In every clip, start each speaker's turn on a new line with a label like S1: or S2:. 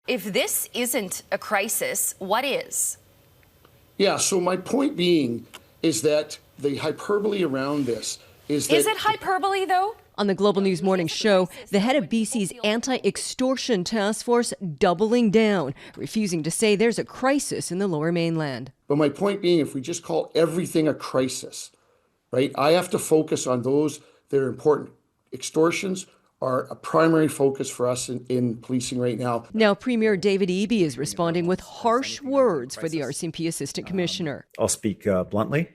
S1: If this isn't a crisis, what is?
S2: Yeah, so my point being is that the hyperbole around this is that...
S1: Is it hyperbole, though?
S3: On the Global News Morning Show, the head of BC's anti-extortion task force doubling down, refusing to say there's a crisis in the Lower Mainland.
S2: But my point being, if we just call everything a crisis, right, I have to focus on those that are important. Extortions are a primary focus for us in policing right now.
S3: Now, Premier David Eby is responding with harsh words for the RCMP Assistant Commissioner.
S4: I'll speak bluntly.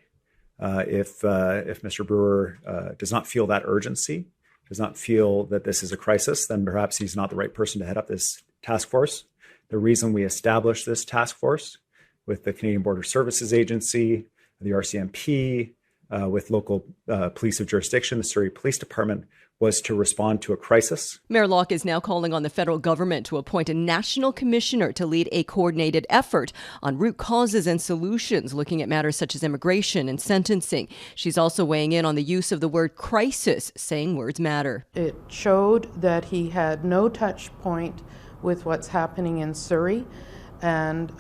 S4: If Mr. Brewer does not feel that urgency, does not feel that this is a crisis, then perhaps he's not the right person to head up this task force. The reason we established this task force with the Canadian Border Services Agency, the RCMP, with local police of jurisdiction, the Surrey Police Department, was to respond to a crisis.
S3: Mayor Locke is now calling on the federal government to appoint a national commissioner to lead a coordinated effort on root causes and solutions, looking at matters such as immigration and sentencing. She's also weighing in on the use of the word crisis, saying words matter.
S5: It showed that he had no touch point with what's happening in Surrey, and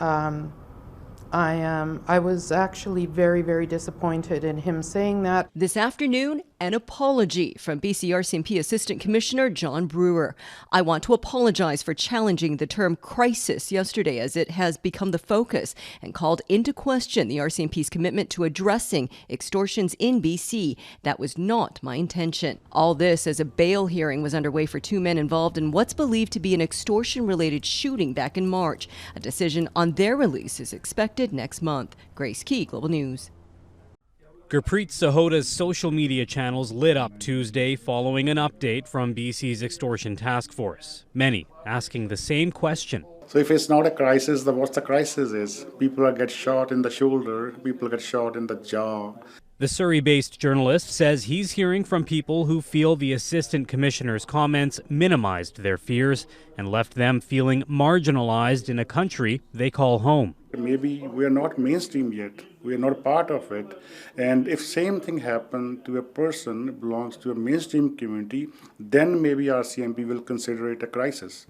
S5: I was actually very, very disappointed in him saying that.
S3: This afternoon, an apology from BC RCMP Assistant Commissioner John Brewer. I want to apologize for challenging the term crisis yesterday, as it has become the focus and called into question the RCMP's commitment to addressing extortions in BC. That was not my intention. All this as a bail hearing was underway for two men involved in what's believed to be an extortion-related shooting back in March. A decision on their release is expected next month. Grace Key, Global News.
S6: Gurpreet Sahota's social media channels lit up Tuesday following an update from BC's Extortion Task Force. Many asking the same question.
S7: So if it's not a crisis, then what's the crisis is? People get shot in the shoulder, people get shot in the jaw.
S6: The Surrey-based journalist says he's hearing from people who feel the assistant commissioner's comments minimized their fears and left them feeling marginalized in a country they call home.
S7: Maybe we're not mainstream yet. We're not part of it. And if same thing happened to a person who belongs to a mainstream community, then maybe RCMP will consider it a crisis.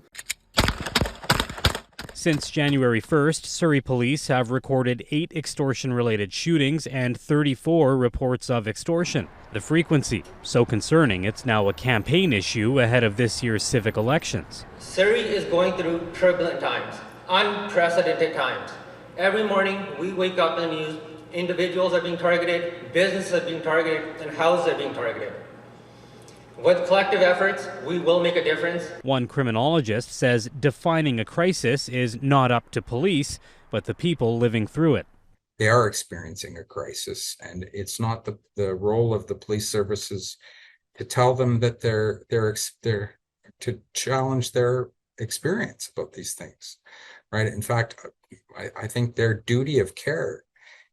S6: Since January 1st, Surrey police have recorded 8 extortion-related shootings and 34 reports of extortion. The frequency so concerning it's now a campaign issue ahead of this year's civic elections.
S8: Surrey is going through turbulent times, unprecedented times. Every morning we wake up in the news, individuals are being targeted, businesses are being targeted, and houses are being targeted. With collective efforts, we will make a difference.
S6: One criminologist says defining a crisis is not up to police, but the people living through it.
S9: They are experiencing a crisis, and it's not the role of the police services to tell them that they're to challenge their experience about these things, right? In fact, I think their duty of care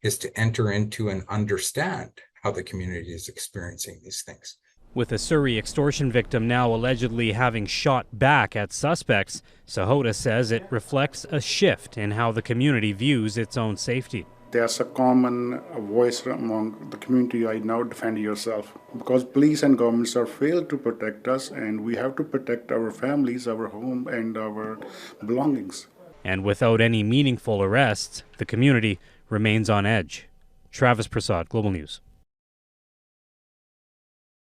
S9: is to enter into and understand how the community is experiencing these things.
S6: With a Surrey extortion victim now allegedly having shot back at suspects, Sahota says it reflects a shift in how the community views its own safety.
S7: There's a common voice among the community right now: defend yourself. Because police and governments are failed to protect us, and we have to protect our families, our home, and our belongings.
S6: And without any meaningful arrests, the community remains on edge. Travis Prasad, Global News.